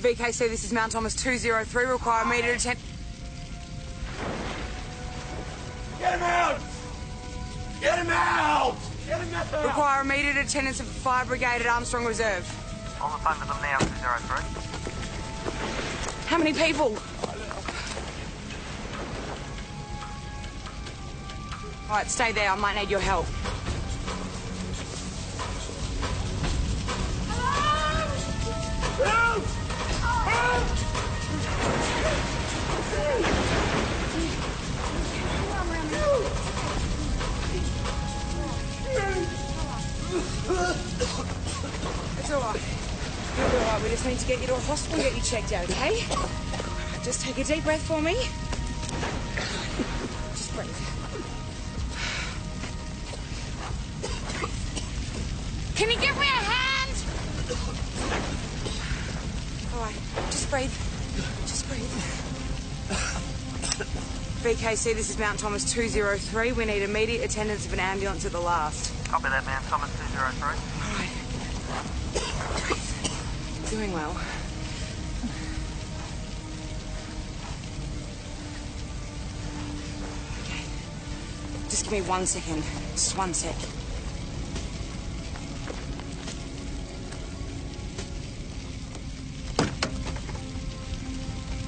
VKC, this is Mount Thomas 203. Require immediate attention. Get him out! Get him out! Get him out! Require immediate attendance of Fire Brigade at Armstrong Reserve. On the phone with them now, 203. How many people? All right, stay there. I might need your help. Help! Help! It's all right. You'll be all right. We just need to get you to a hospital and get you checked out, okay? Just take a deep breath for me. Just breathe. Can you give me a hand? All right, just breathe. Just breathe. VKC, this is Mount Thomas 203. We need immediate attendance of an ambulance at the last. Copy that, man. Thomas 203. All right. Breathe. Doing well. Okay. Just give me 1 second. Just 1 sec.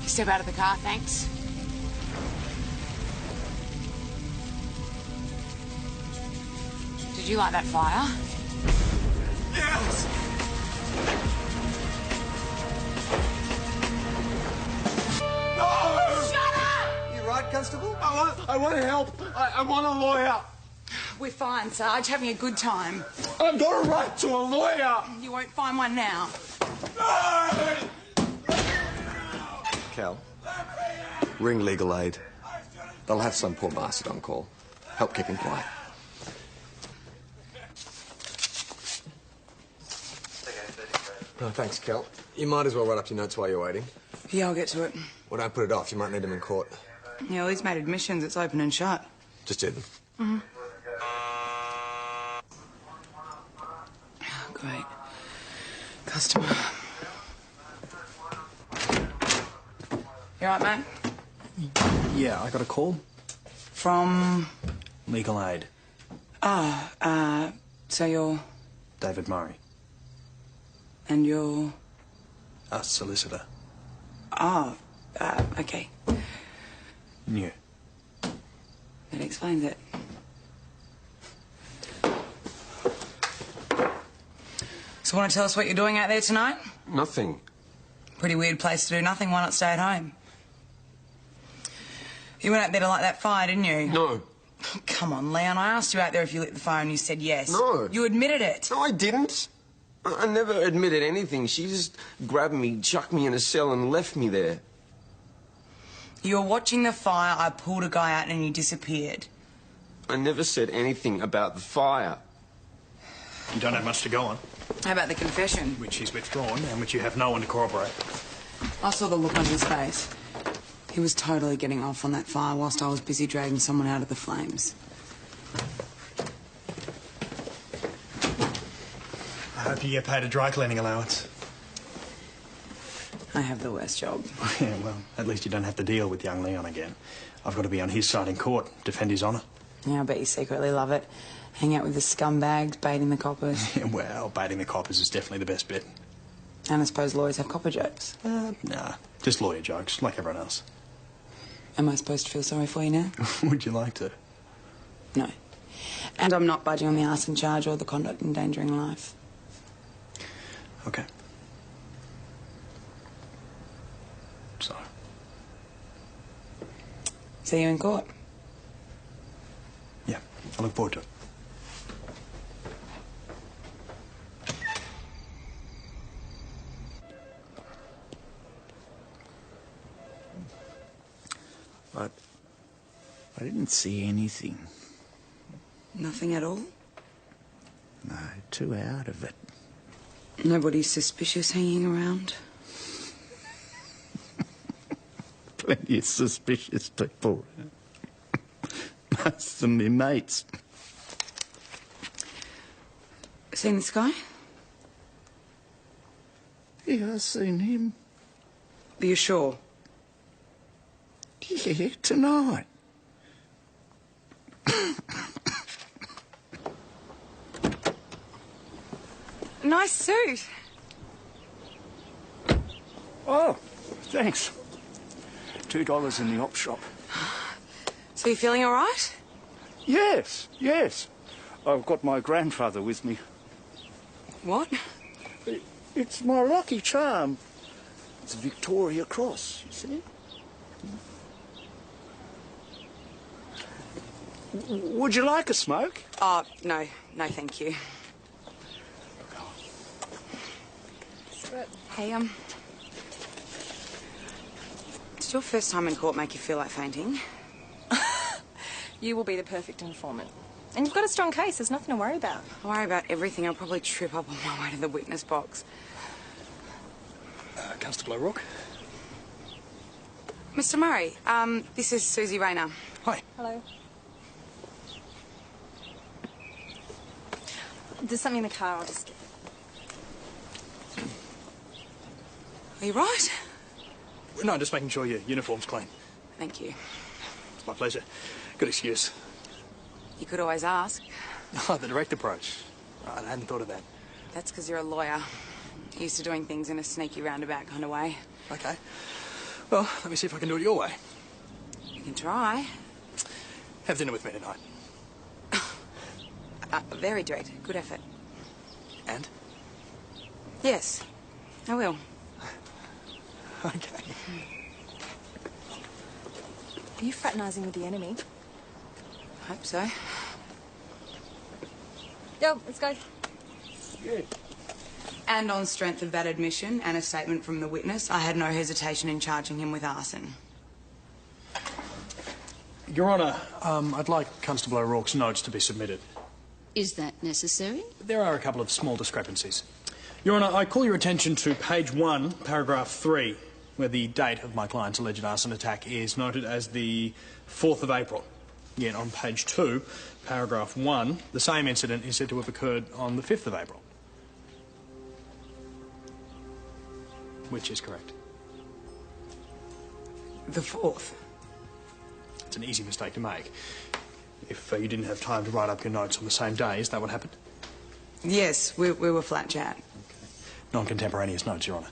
Step out of the car, thanks. Did you light that fire? Yes! No! Shut up! You right, Constable? I want help. I want a lawyer. We're fine, Sarge. Having a good time. I've got a right to a lawyer. You won't find one now. No! Cal, ring legal aid. They'll have some poor bastard on call. Help keep him quiet. No, thanks, Cal. You might as well write up your notes while you're waiting. Yeah, I'll get to it. Well, don't put it off. You might need them in court. Yeah, well, he's made admissions. It's open and shut. Just do them. Oh, great. Customer. You all right, mate? Yeah, I got a call. From... Legal aid. So you're... David Murray. And you're... A solicitor. Okay. New. That explains it. So want to tell us what you're doing out there tonight? Nothing. Pretty weird place to do nothing. Why not stay at home? You went out there to light that fire, didn't you? No. Come on, Leon. I asked you out there if you lit the fire and you said yes. No. You admitted it. No, I didn't. I never admitted anything. She just grabbed me, chucked me in a cell and left me there. You were watching the fire, I pulled a guy out and he disappeared. I never said anything about the fire. You don't have much to go on, How about the confession? which he's withdrawn and which you have no one to corroborate. I saw the look on his face. He was totally getting off on that fire whilst I was busy dragging someone out of the flames. I hope you get paid a dry cleaning allowance. I have the worst job. Yeah, well, at least you don't have to deal with young Leon again. I've got to be on his side in court, defend his honour. Yeah, I bet you secretly love it. Hang out with the scumbags, baiting the coppers. Yeah, well, baiting the coppers is definitely the best bit. And I suppose lawyers have copper jokes. Nah, just lawyer jokes, like everyone else. Am I supposed to feel sorry for you now? Would you like to? No. And I'm not budging on the arson charge or the conduct endangering life. Okay. So, See you in court. yeah, I look forward to it. But I didn't see anything. Nothing at all? No, too out of it. Nobody's suspicious hanging around? Plenty of suspicious people. Most of them my mates. Seen this guy? Yeah, I seen him. Are you sure? Yeah, tonight. Nice suit. Oh, thanks. $2 in the op shop. So you feeling all right? Yes, yes. I've got my grandfather with me. What? It's my lucky charm. It's a Victoria Cross, you see. Would you like a smoke? Oh, no. No, thank you. Hey, did your first time in court make you feel like fainting? You will be the perfect informant. And you've got a strong case. There's nothing to worry about. I worry about everything. I'll probably trip up on my way to the witness box. Constable O'Rourke. Mr. Murray, this is Susie Rayner. Hi. Hello. There's something in the car. I'll just get it. Are you right? No, just making sure your uniform's clean. Thank you. It's my pleasure. Good excuse. You could always ask. Oh, the direct approach. I hadn't thought of that. That's because you're a lawyer. Used to doing things in a sneaky roundabout kind of way. Okay. Well, let me see if I can do it your way. You can try. Have dinner with me tonight. Very direct. Good effort. And? Yes, I will. Okay. Are you fraternising with the enemy? Hope so. Yo, let's go. Yeah. And on strength of that admission and a statement from the witness, I had no hesitation in charging him with arson. Your Honour, I'd like Constable O'Rourke's notes to be submitted. Is that necessary? There are a couple of small discrepancies. Your Honour, I call your attention to page 1, paragraph 3, where the date of my client's alleged arson attack is noted as the 4th of April. Yet on page 2, paragraph 1, the same incident is said to have occurred on the 5th of April. Which is correct? The 4th? It's an easy mistake to make. If you didn't have time to write up your notes on the same day, is that what happened? Yes, we were flat chat. Non-contemporaneous notes, Your Honour.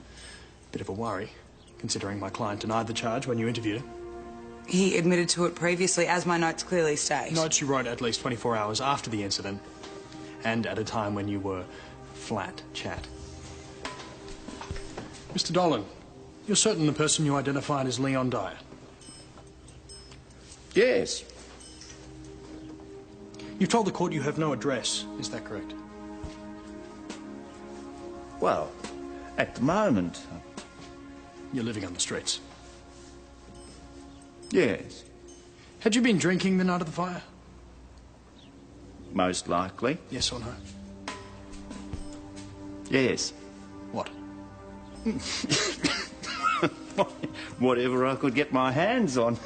Bit of a worry, considering my client denied the charge when you interviewed him. He admitted to it previously, as my notes clearly state. Notes you wrote at least 24 hours after the incident, and at a time when you were flat chat. Mr. Dolan, you're certain the person you identified is Leon Dyer? Yes. You've told the court you have no address, is that correct? Well, at the moment, You're living on the streets. yes. Had you been drinking the night of the fire? Most likely. Yes or no? Yes. What? Whatever I could get my hands on.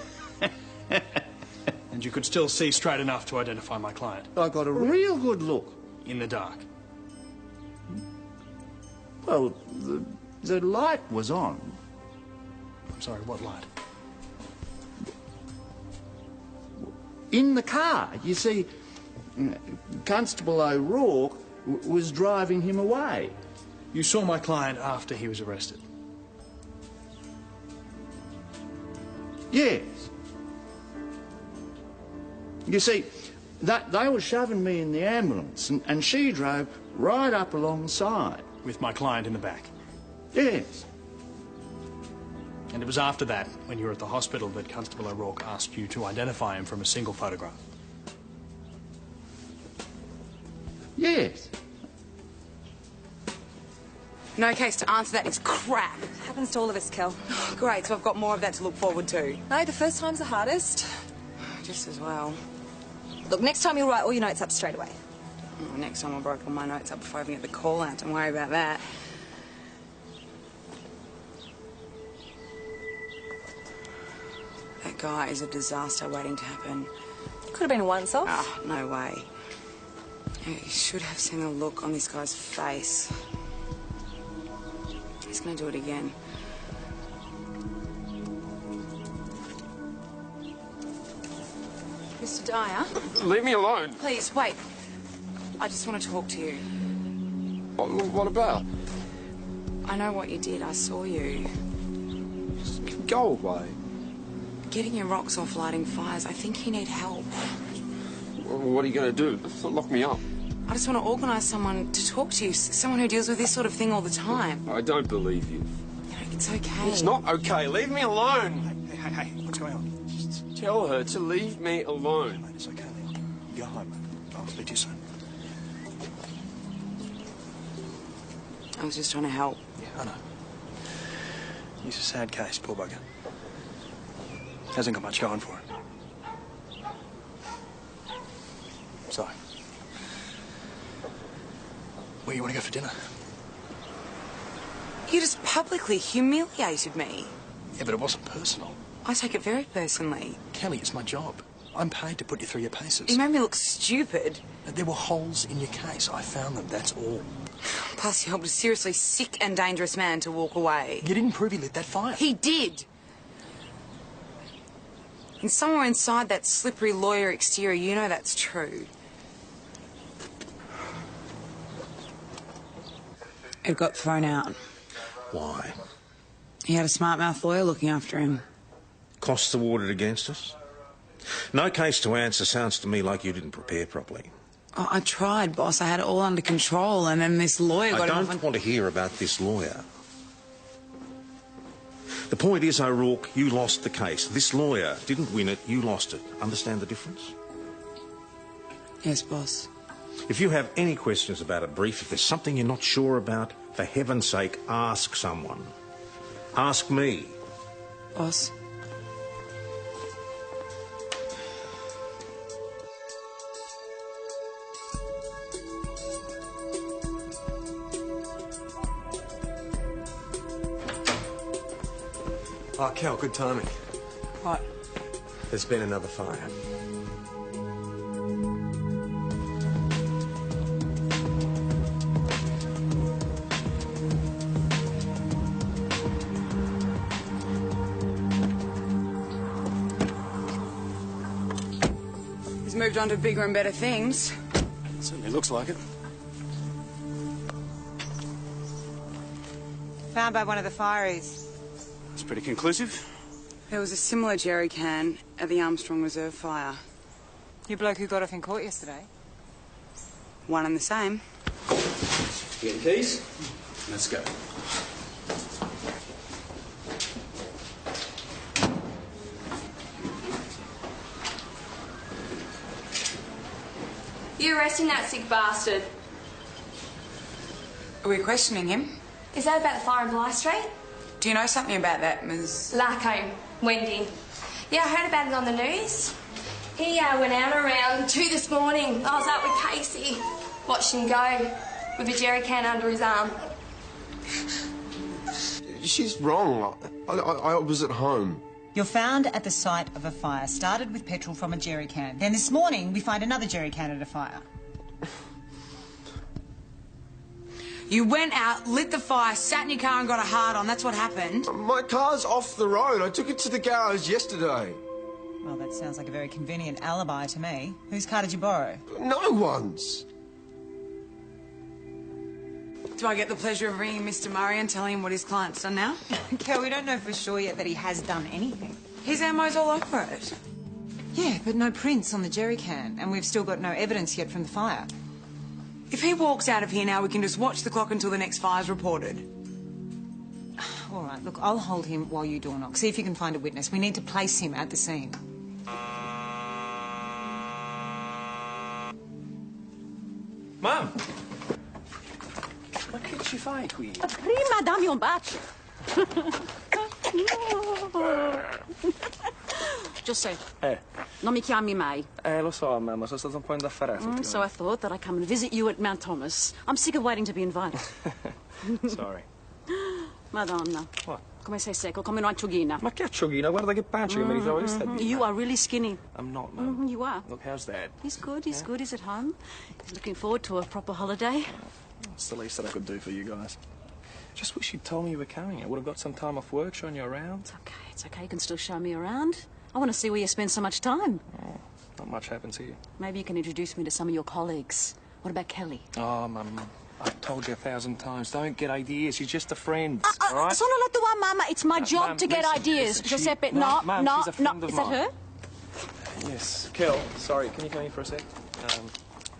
And you could still see straight enough to identify my client? I got a real good look. In the dark? Well, the light was on. I'm sorry, what light? In the car. You see, Constable O'Rourke was driving him away. You saw my client after he was arrested? Yes. You see, they were shoving me in the ambulance, and she drove right up alongside. With my client in the back? Yes. And it was after that, when you were at the hospital, that Constable O'Rourke asked you to identify him from a single photograph? Yes. No case to answer that is crap. Happens to all of us, Kel. Great, so I've got more of that to look forward to. No, the first time's the hardest. Just as well. Look, next time you'll write all your notes up straight away. Oh, next time I'll break all my notes up before I even get the call out. Don't worry about that. That guy is a disaster waiting to happen. Could have been a once-off. Ah, no way. You should have seen the look on this guy's face. He's going to do it again. Mr. Dyer, Leave me alone. please, wait. I just want to talk to you. What about? I know what you did. I saw you. Go away. Getting your rocks off lighting fires. I think you need help. What are you going to do? Lock me up? I just want to organise someone to talk to you. Someone who deals with this sort of thing all the time. I don't believe you. You know, it's okay. It's not okay. Leave me alone. Hey, what's going on? Just tell her to leave me alone. Mate, it's okay, Leon. You go home, mate. I'll speak to you soon. I was just trying to help. Yeah, I know. He's a sad case, poor bugger. Hasn't got much going for him. So, where you want to go for dinner? You just publicly humiliated me. Yeah, but it wasn't personal. I take it very personally. Kelly, it's my job. I'm paid to put you through your paces. You made me look stupid. There were holes in your case. I found them, that's all. Plus, you helped a seriously sick and dangerous man to walk away. You didn't prove he lit that fire. He did. And somewhere inside that slippery lawyer exterior, you know that's true. It got thrown out. Why? He had a smart-mouth lawyer looking after him. Costs awarded against us? No case to answer. Sounds to me like you didn't prepare properly. Oh, I tried, boss. I had it all under control, and then this lawyer got I involved. don't want to hear about this lawyer. The point is, O'Rourke, you lost the case. This lawyer didn't win it, you lost it. Understand the difference? Yes, boss. If you have any questions about a brief, if there's something you're not sure about, for heaven's sake, ask someone. Ask me. Boss. Oh, Kel, good timing. What? There's been another fire. He's moved on to bigger and better things. Certainly looks like it. Found by one of the fireys. It's pretty conclusive. There was a similar jerry can at the Armstrong Reserve fire. Your bloke who got off in court yesterday. One and the same. Get the keys. Let's go. You arresting that sick bastard? Are we questioning him? Is that about the fire in Bly Street? Do you know something about that, Ms... Larko, Wendy. Yeah, I heard about it on the news. He went out around 2 this morning. I was out with Casey. Watched him go with a jerry can under his arm. She's wrong. I was at home. You're found at the site of a fire. Started with petrol from a jerry can. Then this morning, we find another jerry can at a fire. You went out, lit the fire, sat in your car and got a hard-on. That's what happened. My car's off the road. I took it to the garage yesterday. Well, that sounds like a very convenient alibi to me. Whose car did you borrow? No one's. Do I get the pleasure of ringing Mr. Murray and telling him what his client's done now? Kel, we don't know for sure yet that he has done anything. His ammo's all over it. Yeah, but no prints on the jerry can, and we've still got no evidence yet from the fire. If he walks out of here now, we can just watch the clock until the next fire's reported. All right, look, I'll hold him while you door knock. See if you can find a witness. We need to place him at the scene. Mum! Ma che ci fai qui? Prima dammi un bacio. Giuseppe, non mi chiami mai. Lo so, mamma, sono stato un po' indaffarata. So I thought that I'd come and visit you at Mount Thomas. I'm sick of waiting to be invited. Sorry. Madonna. What? Come sei secco, come un'acciughina. Ma che acciughina? Guarda che pancia che mi ritrovo questa vita. You are really skinny. I'm not, Mum. You are. Look, how's Dad? He's good, he's good. He's at home. He's looking forward to a proper holiday. It's the least that I could do for you guys. Just wish you'd told me you were coming. I would have got some time off work showing you around. It's okay, it's okay. You can still show me around. I want to see where you spend so much time. Oh, Not much happens here. Maybe you can introduce me to some of your colleagues. What about Kelly? Oh, Mum, I've told you 1,000 times. Don't get ideas. She's just a friend, all right? Sono la tua mamma. It's my job Mum, to get listen, ideas. listen, Giuseppe, Mum, no. she's a friend of Is that mine. her? Yes. Kel, sorry, can you come here for a sec?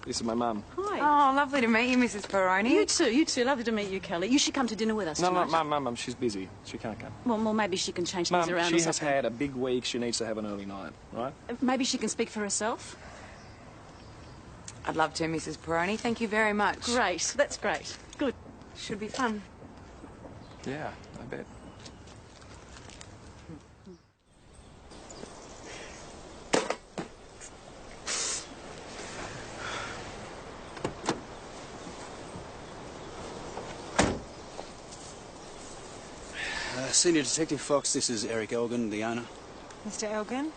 This is my mum. Hi. Oh, lovely to meet you, Mrs. Peroni. You too. Lovely to meet you, Kelly. You should come to dinner with us No, tonight. Mum, she's busy. She can't come. Well, maybe she can change things Mum, around she or has something. had a big week. She needs to have an early night, right? Maybe she can speak for herself. I'd love to, Mrs. Peroni. Thank you very much. Great. That's great. Good. Should be fun. Yeah, I bet. Senior Detective Fox, this is Eric Elgin, the owner. Mr. Elgin?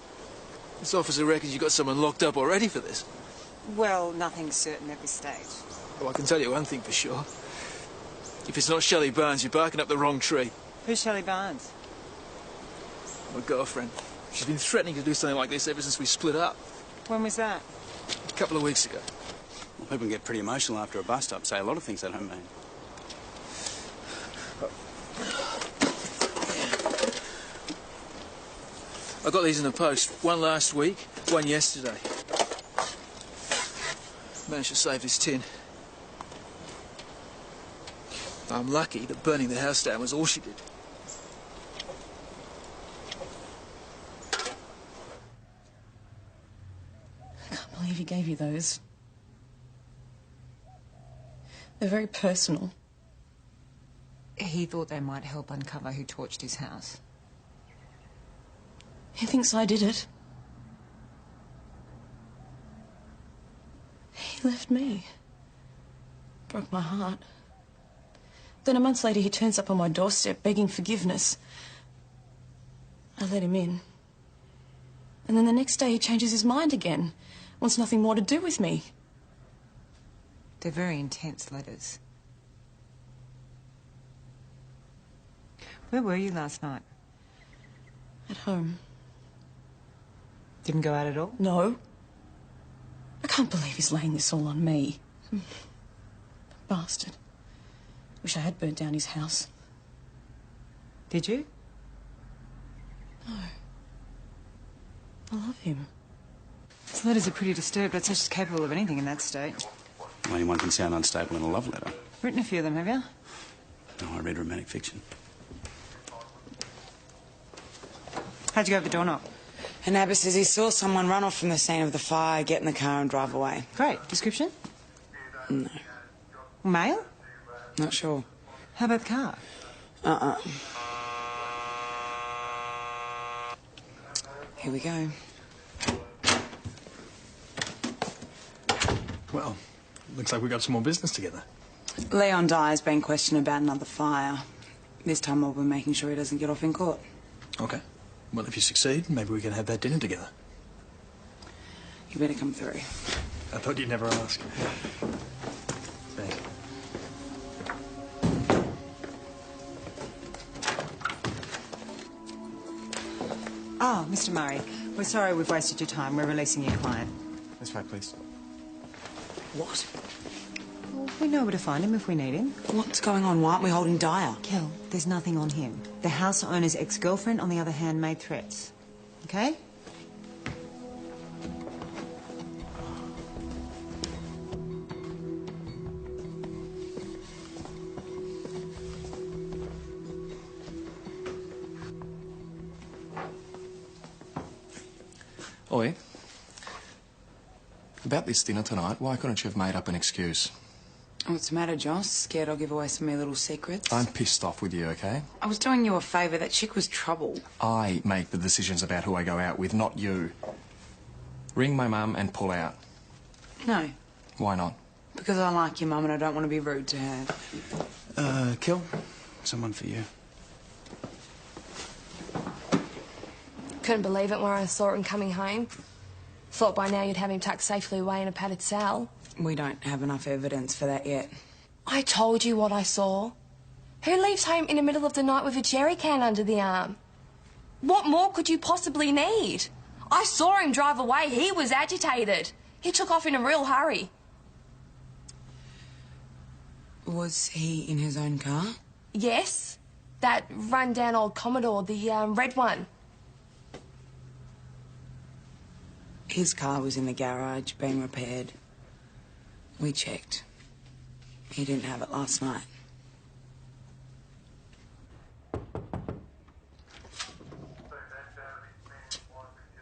This officer reckons you got someone locked up already for this. Well, nothing's certain at this stage. Well, I can tell you one thing for sure. If it's not Shelley Barnes, you're barking up the wrong tree. Who's Shelley Barnes? My girlfriend. She's been threatening to do something like this ever since we split up. When was that? A couple of weeks ago. Well, people can get pretty emotional after a bust-up, say a lot of things they don't mean. I got these in the post. One last week, one yesterday. Managed to save this tin. I'm lucky that burning the house down was all she did. I can't believe he gave you those. They're very personal. He thought they might help uncover who torched his house. He thinks I did it. He left me. Broke my heart. Then a month later he turns up on my doorstep begging forgiveness. I let him in. And then the next day he changes his mind again. Wants nothing more to do with me. They're very intense letters. Where were you last night? At home. Didn't go out at all? No. I can't believe he's laying this all on me. Bastard. Wish I had burnt down his house. Did you? No. I love him. His letters are pretty disturbed, but such as capable of anything in that state. Well, anyone can sound unstable in a love letter. Written a few of them, have you? No, I read romantic fiction. How'd you go over the door knock? And Abba says he saw someone run off from the scene of the fire, get in the car and drive away. Great. Description? No. Male? Not sure. How about the car? Here we go. Well, looks like we got some more business together. Leon Dyer's been questioned about another fire. This time I'll be making sure he doesn't get off in court. Okay. Well, if you succeed, maybe we can have that dinner together. You better come through. I thought you'd never ask. Thanks. Oh, Mr. Murray, we're sorry we've wasted your time. We're releasing your client. This way, please. What? Well, we know where to find him if we need him. What's going on? Why aren't we holding Dyer? Kel, there's nothing on him. The house owner's ex-girlfriend, on the other hand, made threats. Okay? Oi. About this dinner tonight, why couldn't you have made up an excuse? What's the matter, Joss? Scared I'll give away some of your little secrets? I'm pissed off with you, okay? I was doing you a favour. That chick was trouble. I make the decisions about who I go out with, not you. Ring my mum and pull out. No, Why not? because I like your mum and I don't want to be rude to her. Kel, someone for you. Couldn't believe it when I saw him coming home. Thought by now you'd have him tucked safely away in a padded cell. We don't have enough evidence for that yet. I told you what I saw. Who leaves home in the middle of the night with a jerry can under the arm? What more could you possibly need? I saw him drive away. He was agitated. He took off in a real hurry. Was he in his own car? Yes. That run-down old Commodore, the red one. His car was in the garage, being repaired. We checked. He didn't have it last night.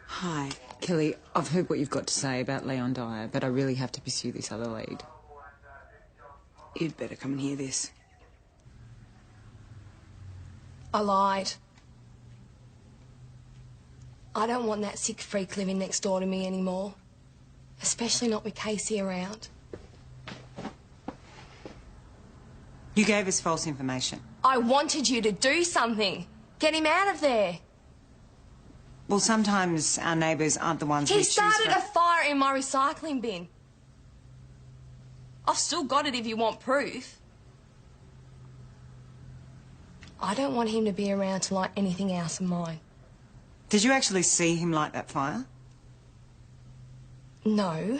Hi, Kelly. I've heard what you've got to say about Leon Dyer, but I really have to pursue this other lead. You'd better come and hear this. I lied. I don't want that sick freak living next door to me anymore. Especially not with Casey around. You gave us false information. I wanted you to do something. Get him out of there. Well, sometimes our neighbours aren't the ones He we choose started for. a fire in my recycling bin. I've still got it if you want proof. I don't want him to be around to light anything else of mine. Did you actually see him light that fire? No.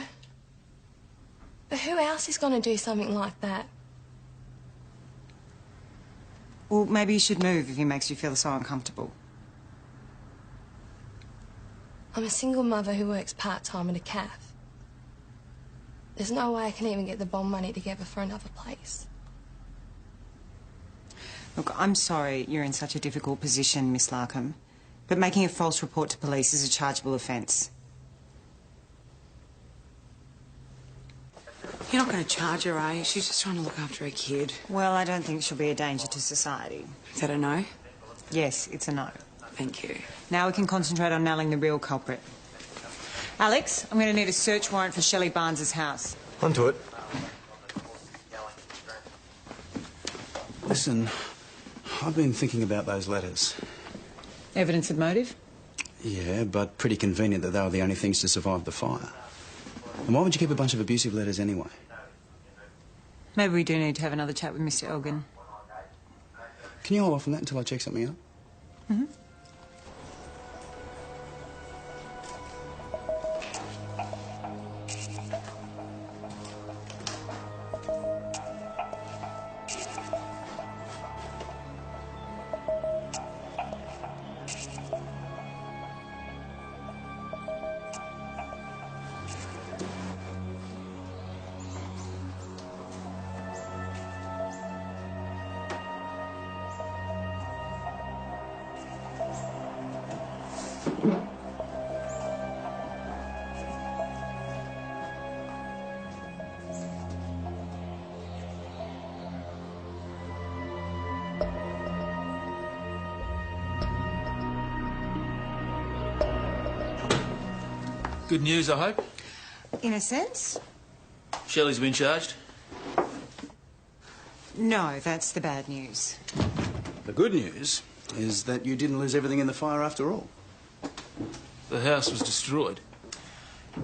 But who else is going to do something like that? Well, maybe you should move if he makes you feel so uncomfortable. I'm a single mother who works part-time at a cafe. There's no way I can even get the bond money together for another place. Look, I'm sorry you're in such a difficult position, Miss Larkham, but making a false report to police is a chargeable offence. You're not going to charge her, are you? She's just trying to look after her kid. Well, I don't think she'll be a danger to society. Is that a no? Yes, it's a no. Thank you. Now we can concentrate on nailing the real culprit. Alex, I'm going to need a search warrant for Shelley Barnes's house. Onto it. Listen, I've been thinking about those letters. Evidence of motive? Yeah, but pretty convenient that they were the only things to survive the fire. And why would you keep a bunch of abusive letters anyway? Maybe we do need to have another chat with Mr. Elgin. Can you hold off on that until I check something out? Mm-hmm. Good news, I hope. In a sense? Shelley's been charged. No, that's the bad news. The good news is that you didn't lose everything in the fire after all. The house was destroyed.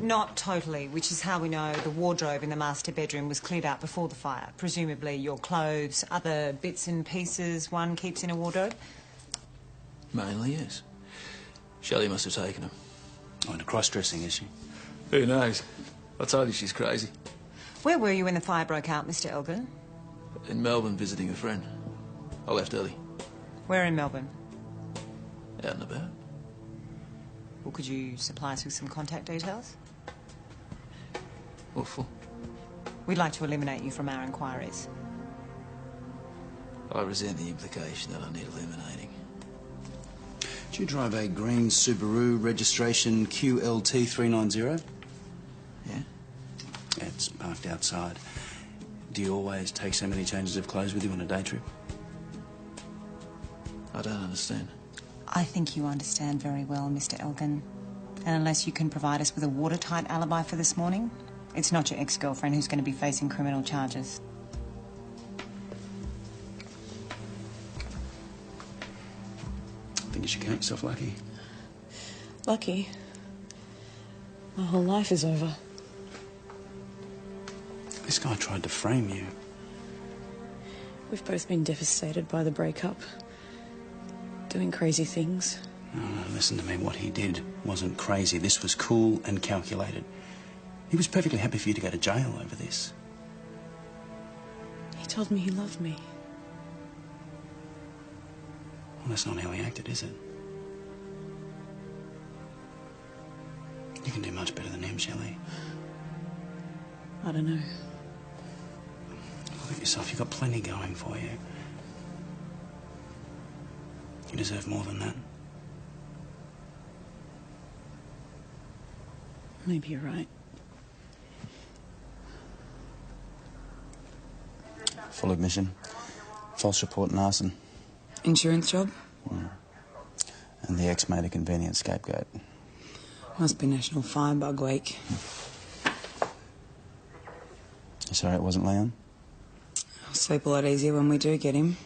Not totally, which is how we know the wardrobe in the master bedroom was cleared out before the fire. Presumably your clothes, other bits and pieces one keeps in a wardrobe. Mainly, yes. Shelley must have taken them. Oh, and cross-dressing, is she? Who knows? I told you she's crazy. Where were you when the fire broke out, Mr. Elgin? In Melbourne visiting a friend. I left early. Where in Melbourne? Out and about. Well, could you supply us with some contact details? Awful. We'd like to eliminate you from our inquiries. I resent the implication that I need eliminating. Do you drive a green Subaru registration QLT 390? Yeah. It's parked outside. Do you always take so many changes of clothes with you on a day trip? I don't understand. I think you understand very well, Mr. Elgin. And unless you can provide us with a watertight alibi for this morning, it's not your ex-girlfriend who's going to be facing criminal charges. I think you should count yourself lucky. Lucky? My whole life is over. This guy tried to frame you. We've both been devastated by the breakup. Doing crazy things, No, listen to me. What he did wasn't crazy. This was cool and calculated. He was perfectly happy for you to go to jail over this. He told me he loved me. Well, that's not how he acted, is it? You can do much better than him, Shelley. I don't know. Look at yourself. You've got plenty going for you. You deserve more than that. Maybe you're right. Full admission. False report and arson. Insurance job? And the ex made a convenient scapegoat. Must be National Firebug Week. You sorry it wasn't Leon? I'll sleep a lot easier when we do get him.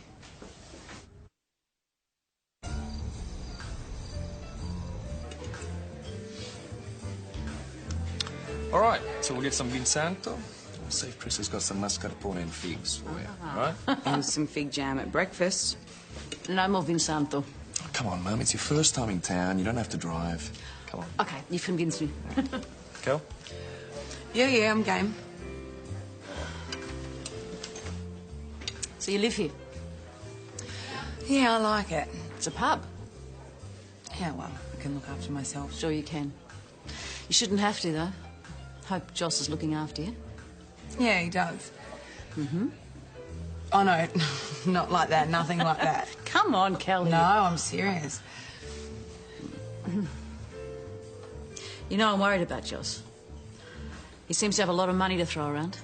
All right, so we'll get some Vinsanto. See if Chris has got some mascarpone and figs for you, right? And some fig jam at breakfast. No more Vinsanto. Oh, come on, Mum, it's your first time in town. You don't have to drive. Come on. Okay, you've convinced me. Kel? Yeah, I'm game. So you live here? Yeah, I like it. It's a pub. Yeah, well, I can look after myself. Sure you can. You shouldn't have to, though. Hope Joss is looking after you. Yeah, he does. Mm-hmm. Oh, no, not like that. Nothing like that. Come on, Kelly. No, I'm serious. You know, I'm worried about Joss. He seems to have a lot of money to throw around.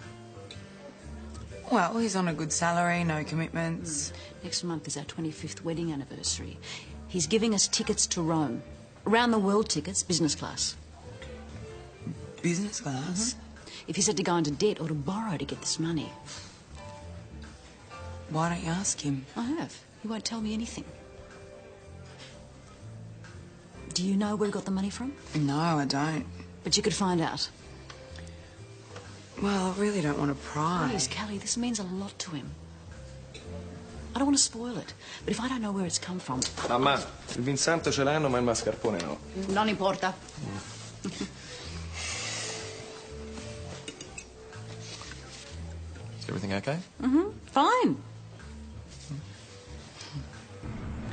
Well, he's on a good salary, no commitments. Next month is our 25th wedding anniversary. He's giving us tickets to Rome. Around the world tickets, business class. Business class? Mm-hmm. If he's had to go into debt or to borrow to get this money. Why don't you ask him? I have. He won't tell me anything. Do you know where he got the money from? No, I don't. But you could find out. Well, I really don't want to pry. Please, Kelly, this means a lot to him. I don't want to spoil it, but if I don't know where it's come from... Mamma, il Vinsanto ce l'hanno, ma il mascarpone no. Non importa. Is everything okay? Mm-hmm. Fine.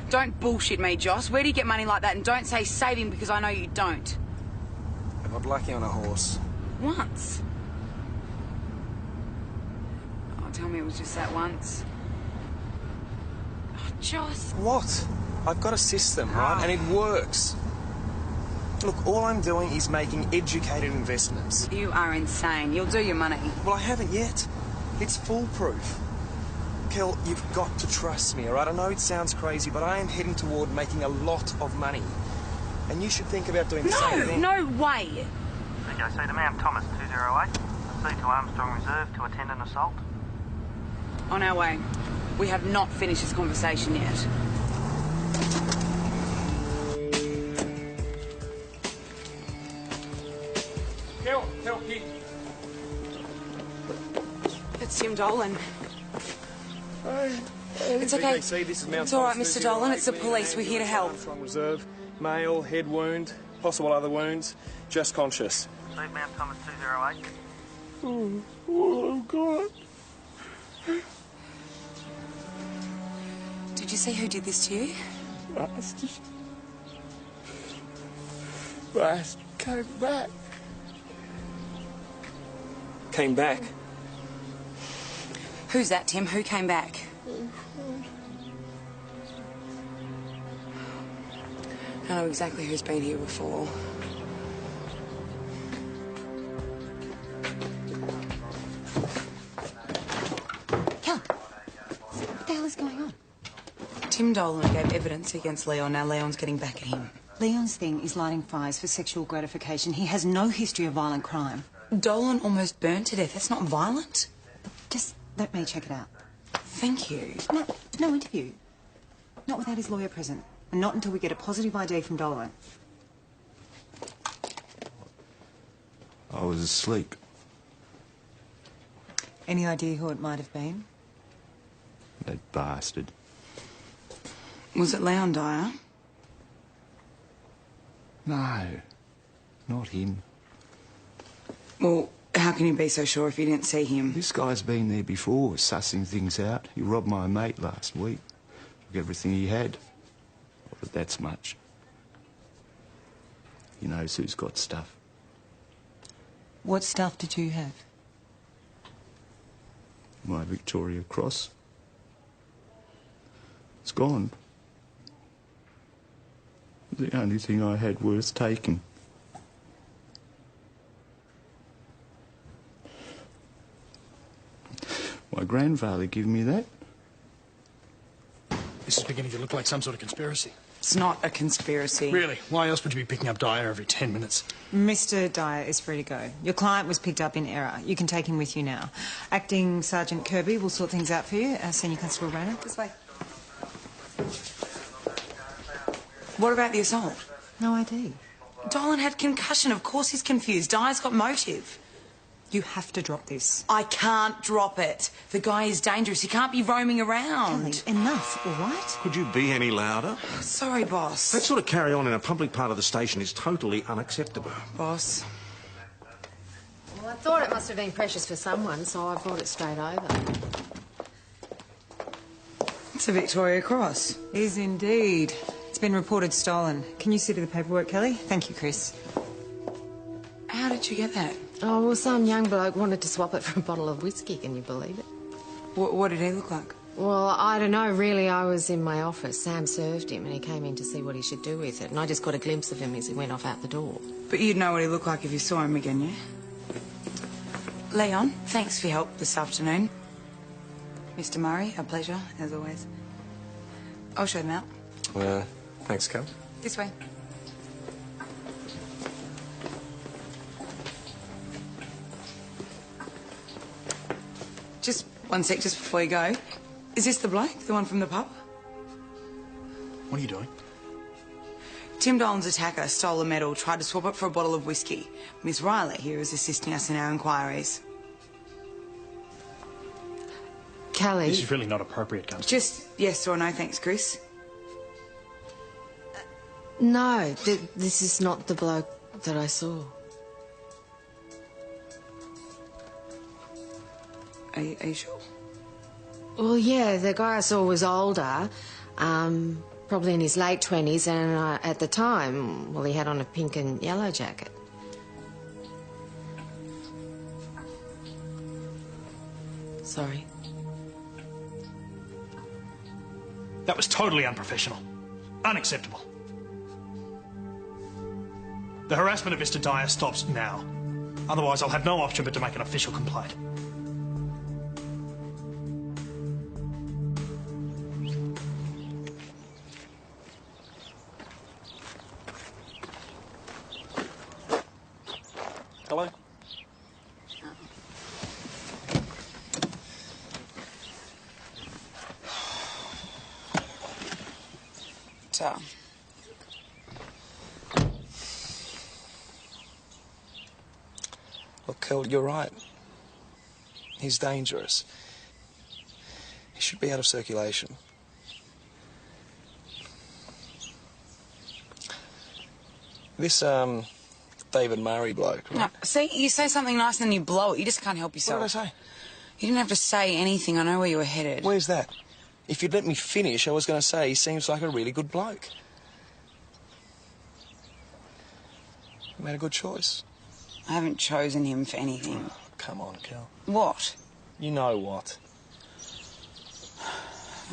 Don't bullshit me, Joss. Where do you get money like that? And don't say saving because I know you don't. I got lucky on a horse. Once. Oh, tell me it was just that once. Oh, Joss. What? I've got a system, right? And it works. Look, all I'm doing is making educated investments. You are insane. You'll do your money. Well, I haven't yet. It's foolproof. Kel, you've got to trust me, all right? I know it sounds crazy, but I am heading toward making a lot of money. And you should think about doing the same thing. No way. CJC to Mount Thomas 208. Proceed to Armstrong Reserve to attend an assault. On our way. We have not finished this conversation yet. Kel, Pete. It's Tim Dolan. It's VJC, okay. this is Mount It's all right, Thomas Mr. Dolan. It's the 208. police. We're here to help. Armstrong Reserve. Male, head wound, possible other wounds, just conscious. Proceed Mount Thomas 208. Oh, God. Did you see who did this to you? Rast came back. Came back? Who's that, Tim? Who came back? I know exactly who's been here before. Kel, what the hell is going on? Tim Dolan gave evidence against Leon. Now Leon's getting back at him. Leon's thing is lighting fires for sexual gratification. He has no history of violent crime. Dolan almost burned to death. That's not violent. Just let me check it out. Thank you. No interview. Not without his lawyer present. And not until we get a positive ID from Dolan. I was asleep. Any idea who it might have been? That bastard. Was it Leon Dyer? No, not him. Well, how can you be so sure if you didn't see him? This guy's been there before, sussing things out. He robbed my mate last week. Took everything he had. Not that that's much. He knows who's got stuff. What stuff did you have? My Victoria Cross. It's gone. The only thing I had worth taking. My grandfather gave me that. This is beginning to look like some sort of conspiracy. It's not a conspiracy. Really? Why else would you be picking up Dyer every 10 minutes? Mr. Dyer is free to go. Your client was picked up in error. You can take him with you now. Acting Sergeant Kirby will sort things out for you. Senior Constable Rayner, this way. What about the assault? No ID. Dolan had concussion. Of course he's confused. Dyer's got motive. You have to drop this. I can't drop it. The guy is dangerous. He can't be roaming around. Kelly, enough, all right? Could you be any louder? Sorry, boss. That sort of carry on in a public part of the station is totally unacceptable. Boss. Well, I thought it must have been precious for someone, so I brought it straight over. It's a Victoria Cross. Is indeed. It's been reported stolen. Can you see to the paperwork, Kelly? Thank you, Chris. How did you get that? Oh, well, some young bloke wanted to swap it for a bottle of whiskey, can you believe it? What did he look like? Well, I don't know, really. I was in my office. Sam served him, and he came in to see what he should do with it, and I just got a glimpse of him as he went off out the door. But you'd know what he looked like if you saw him again, yeah? Leon, thanks for your help this afternoon. Mr. Murray, a pleasure, as always. I'll show them out. Thanks, Cal. This way. Just one sec, just before you go. Is this the bloke, the one from the pub? What are you doing? Tim Dolan's attacker stole a medal, tried to swap it for a bottle of whiskey. Miss Riley here is assisting us in our inquiries. Kelly... This is really not appropriate, Constable. Just yes or no, thanks, Chris. No, this is not the bloke that I saw. Are you sure? Well, yeah, the guy I saw was older, probably in his late 20s, and at the time, well, he had on a pink and yellow jacket. Sorry. That was totally unprofessional. Unacceptable. The harassment of Mr. Dyer stops now. Otherwise, I'll have no option but to make an official complaint. Hello? So... Look, Kel, you're right. He's dangerous. He should be out of circulation. This, David Murray bloke, right? No, see, you say something nice and then you blow it. You just can't help yourself. What did I say? You didn't have to say anything. I know where you were headed. Where's that? If you'd let me finish, I was going to say he seems like a really good bloke. You made a good choice. I haven't chosen him for anything. Oh, come on, Kel. What? You know what?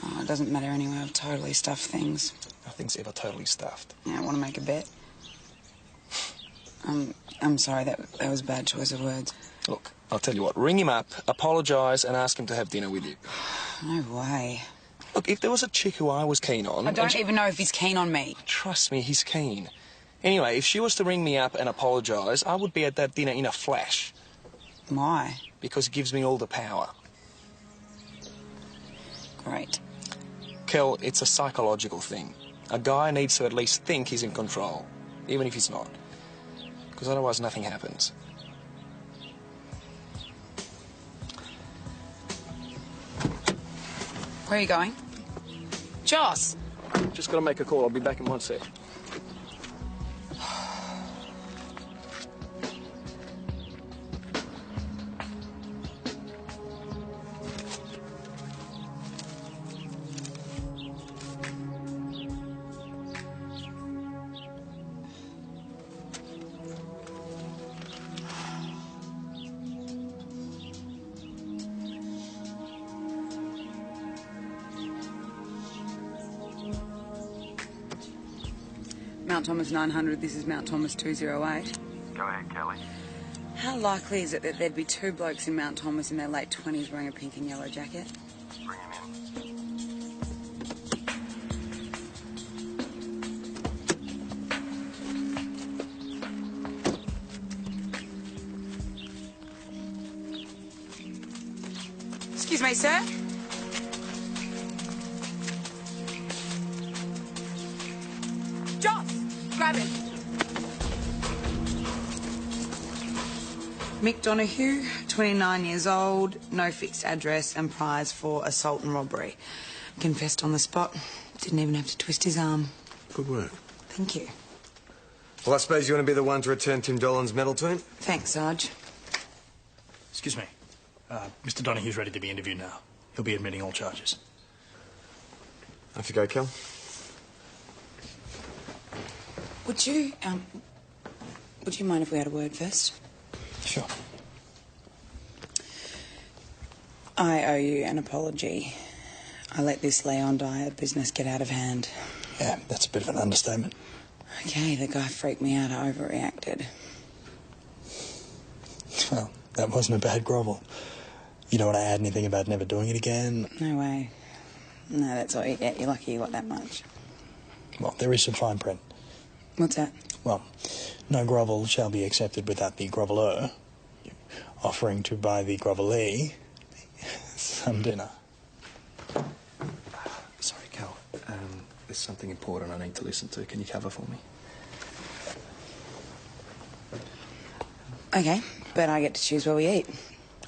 Oh, it doesn't matter anyway. I've totally stuffed things. Nothing's ever totally stuffed. Yeah, I want to make a bet. I'm sorry, that was a bad choice of words. Look, I'll tell you what. Ring him up, apologise and ask him to have dinner with you. No way. Look, if there was a chick who I was keen on... I don't even know if he's keen on me. Trust me, he's keen. Anyway, if she was to ring me up and apologise, I would be at that dinner in a flash. Why? Because it gives me all the power. Great. Kel, it's a psychological thing. A guy needs to at least think he's in control, even if he's not. Because otherwise nothing happens. Where are you going? Joss! Just got to make a call. I'll be back in one sec. Mount Thomas 900, this is Mount Thomas 208. Go ahead, Kelly. How likely is it that there'd be two blokes in Mount Thomas in their late 20s wearing a pink and yellow jacket? Bring him in. Excuse me, sir. Joss, grab it. Mick Donahue, 29 years old, no fixed address and prize for assault and robbery. Confessed on the spot. Didn't even have to twist his arm. Good work. Thank you. Well, I suppose you want to be the one to return Tim Dolan's medal to him? Thanks, Sarge. Excuse me. Mr. Donahue's ready to be interviewed now. He'll be admitting all charges. Off you go, Kel. Would you mind if we had a word first? Sure. I owe you an apology. I let this Leon Dyer business get out of hand. Yeah, that's a bit of an understatement. Okay, the guy freaked me out. I overreacted. Well, that wasn't a bad grovel. You don't want to add anything about never doing it again? No way. No, that's all you get. You're lucky you got that much. Well, there is some fine print. What's that? Well, no grovel shall be accepted without the groveler offering to buy the grovelee some dinner. Sorry, Cal. There's something important I need to listen to. Can you cover for me? Okay, but I get to choose where we eat.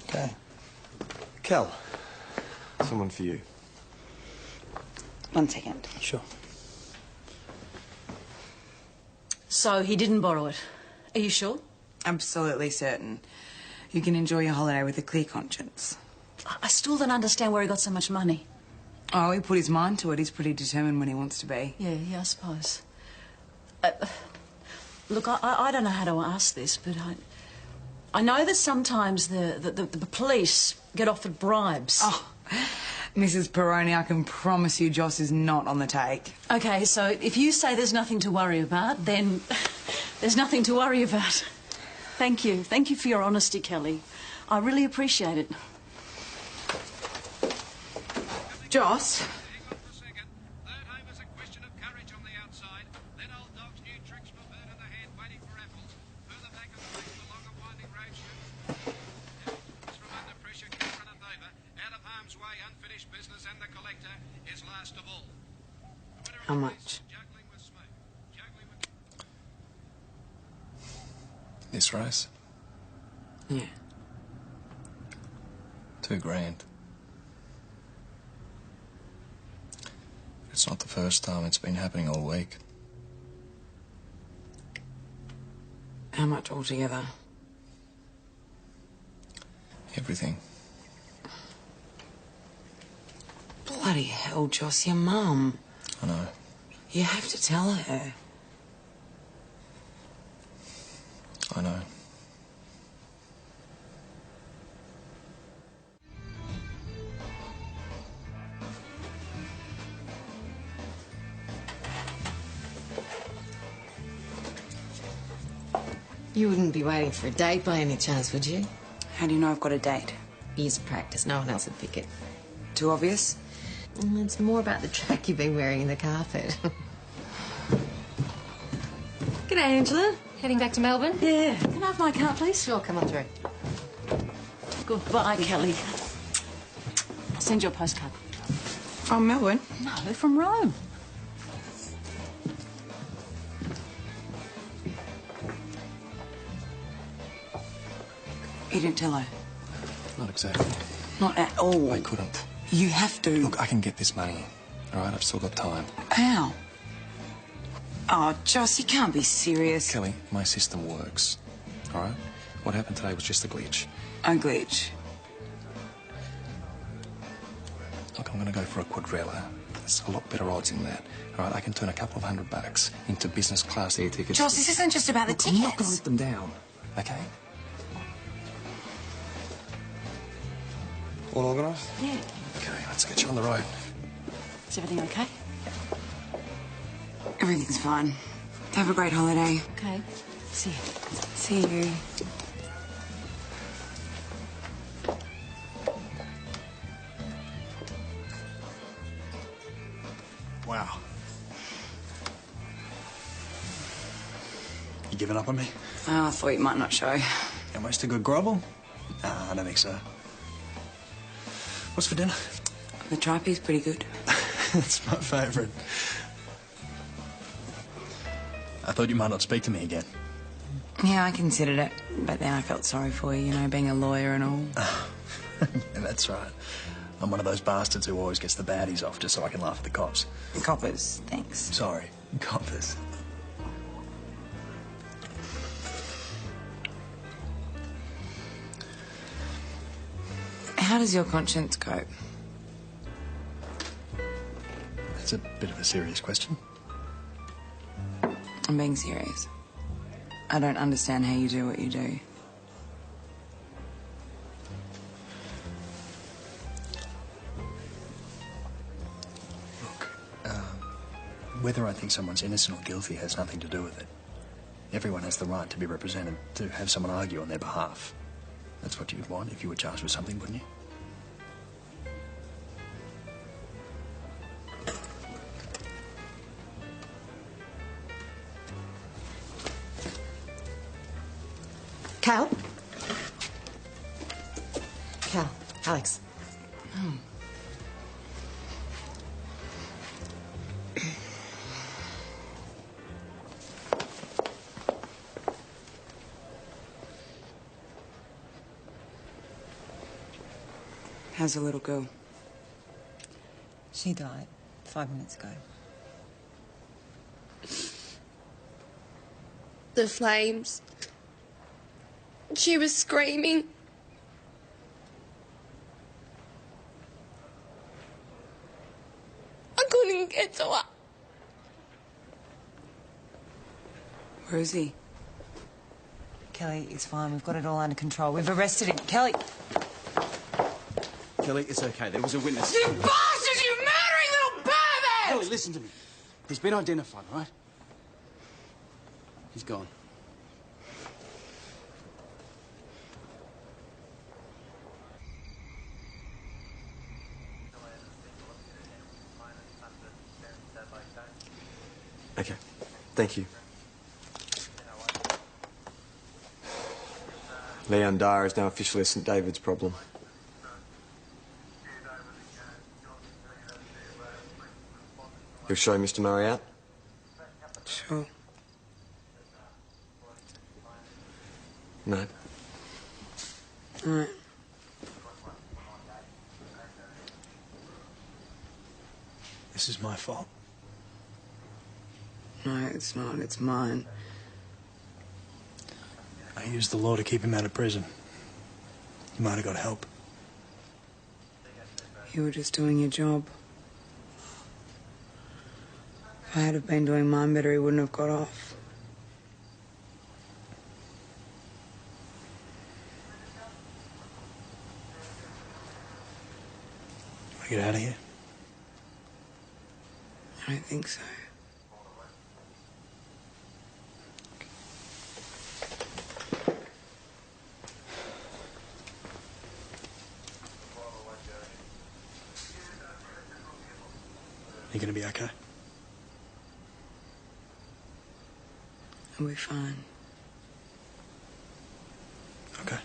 Okay. Cal, someone for you. 1 second. Sure. So he didn't borrow it. Are you sure? Absolutely certain. You can enjoy your holiday with a clear conscience. I still don't understand where he got so much money. Oh, he put his mind to it. He's pretty determined when he wants to be. Yeah, I suppose. Look, I don't know how to ask this, but I know that sometimes the police get offered bribes. Oh, Mrs. Peroni, I can promise you Joss is not on the take. Okay, so if you say there's nothing to worry about, then there's nothing to worry about. Thank you. Thank you for your honesty, Kelly. I really appreciate it. Joss? How much? This race? Yeah. $2,000. It's not the first time. It's been happening all week. How much altogether? Everything. Bloody hell, Joss, your mum. I know. You have to tell her. I know. You wouldn't be waiting for a date by any chance, would you? How do you know I've got a date? Ease practice. No one else would pick it. Too obvious? It's more about the track you've been wearing in the carpet. G'day, Angela. Heading back to Melbourne? Yeah. Can I have my card, please? Sure, come on through. Goodbye, Kelly. I'll send you a postcard. From Melbourne? No, from Rome. You didn't tell her? Not exactly. Not at all. I couldn't. You have to. Look, I can get this money. All right, I've still got time. How? Oh, Joss, you can't be serious. Kelly, my system works. All right? What happened today was just a glitch. A glitch? Look, I'm going to go for a quadrilla. There's a lot better odds in that. All right, I can turn a couple of $100 into business class air tickets. Joss, this isn't just about the tickets. I'm not going to let them down, okay? All organised? Yeah. Okay, let's get you on the road. Is everything okay? Everything's fine. Have a great holiday. Okay. See you. See you. Wow. You giving up on me? Oh, I thought you might not show. Almost a good grovel? Nah, I don't think so. What's for dinner? The tripie's pretty good. That's my favourite. I thought you might not speak to me again. Yeah, I considered it, but then I felt sorry for you, you know, being a lawyer and all. Yeah, that's right. I'm one of those bastards who always gets the baddies off just so I can laugh at the cops. Coppers, thanks. Sorry, coppers. How does your conscience cope? That's a bit of a serious question. I'm being serious. I don't understand how you do what you do. Whether I think someone's innocent or guilty has nothing to do with it. Everyone has the right to be represented, to have someone argue on their behalf. That's what you'd want if you were charged with something, wouldn't you? Cal? Cal, Alex. Oh. How's the little girl? She died 5 minutes ago. The flames. She was screaming. I couldn't get to her. Where is he? Kelly, it's fine. We've got it all under control. We've arrested him. Kelly! Kelly, it's okay. There was a witness. You bastard! You murdering little pervert! Kelly, listen to me. He's been identified, right? He's gone. Okay. Thank you. Leon Dyer is now officially a St David's problem. You'll show Mr Murray out? Sure. No. All right. This is my fault. No, it's not. It's mine. I used the law to keep him out of prison. You might have got help. You were just doing your job. If I had have been doing mine better, he wouldn't have got off. I get out of here? I don't think so. You gonna be okay? I'll be fine. Okay.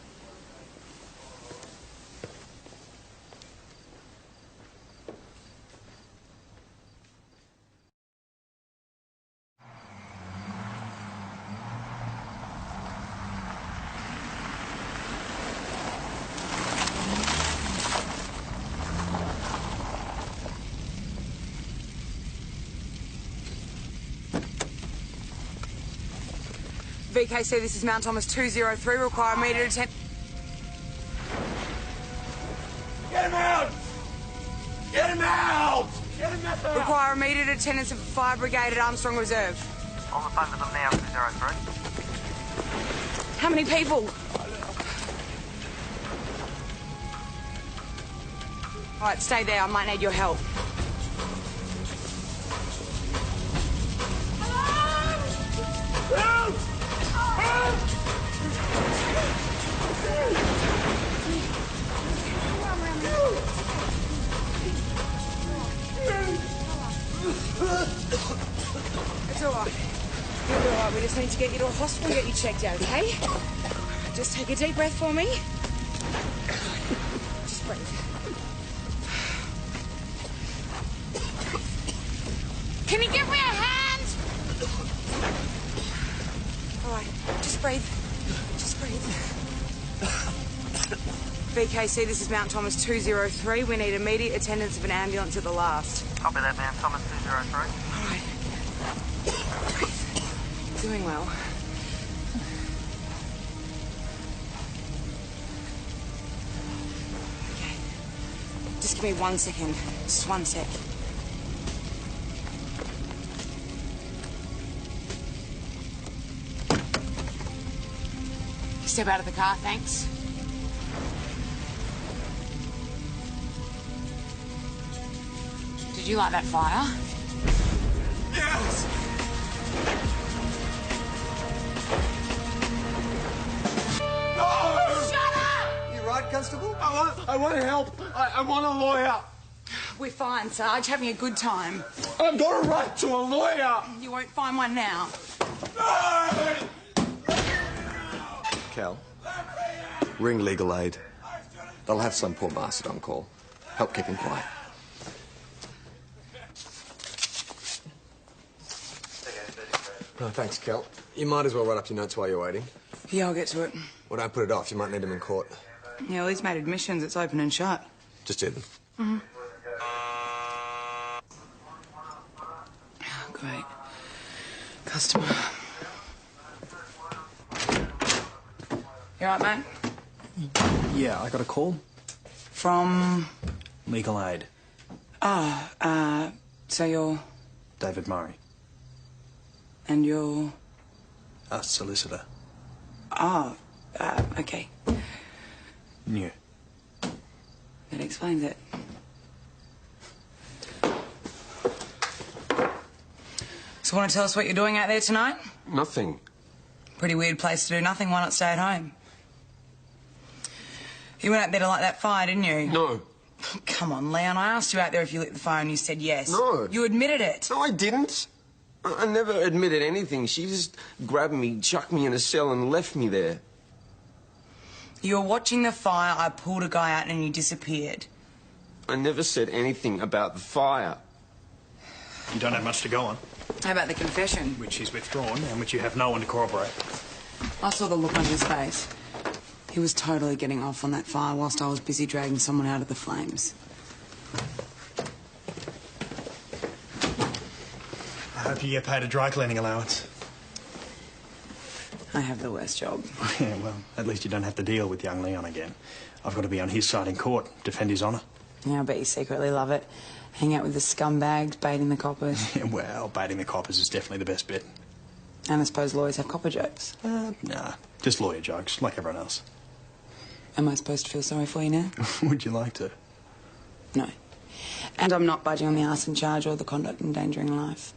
VKC, this is Mount Thomas 203. Require immediate attention. Get him out! Get him out! Get him out! Require immediate attendance of Fire Brigade at Armstrong Reserve. On the phone with them now, 203. How many people? All right, stay there. I might need your help. Help! Help! It's all right. You'll be all right. We just need to get you to a hospital and get you checked out, okay? Just take a deep breath for me. Just breathe. Can you give me a hand? All right, just breathe. Just breathe. VKC, this is Mount Thomas 203. We need immediate attendance of an ambulance at the last. Copy that, Mount Thomas 203. All right. Doing well. Okay. Just give me 1 second. Just 1 sec. Step out of the car, thanks. Did you light that fire? Yes! You right, Constable? I want help. I want a lawyer. We're fine, Sarge. Having a good time. I've got a right to a lawyer. You won't find one now. Cal, ring legal aid. They'll have some poor bastard on call. Help keep him quiet. Oh, thanks, Cal. You might as well write up your notes while you're waiting. Yeah, I'll get to it. Well, don't put it off. You might need them in court. Yeah, well, he's made admissions. It's open and shut. Just do them. Mm-hmm. Oh, great. Customer. You all right, mate? Yeah, I got a call. From? Legal aid. So you're... David Murray. And you're... A solicitor. Okay. New. That explains it. So want to tell us what you're doing out there tonight? Nothing. Pretty weird place to do nothing. Why not stay at home? You went out there to light that fire, didn't you? No. Come on, Leon. I asked you out there if you lit the fire and you said yes. No. You admitted it. No, I didn't. I never admitted anything. She just grabbed me, chucked me in a cell and left me there. You were watching the fire, I pulled a guy out and you disappeared. I never said anything about the fire. You don't have much to go on. How about the confession? Which he's withdrawn and which you have no one to corroborate. I saw the look on his face. He was totally getting off on that fire whilst I was busy dragging someone out of the flames. I hope you get paid a dry cleaning allowance. I have the worst job. Yeah, well, at least you don't have to deal with young Leon again. I've got to be on his side in court, defend his honour. Yeah, I bet you secretly love it. Hang out with the scumbags, baiting the coppers. Yeah, well, baiting the coppers is definitely the best bit. And I suppose lawyers have copper jokes. Nah, just lawyer jokes, like everyone else. Am I supposed to feel sorry for you now? Would you like to? No. And I'm not budging on the arson charge or the conduct endangering life.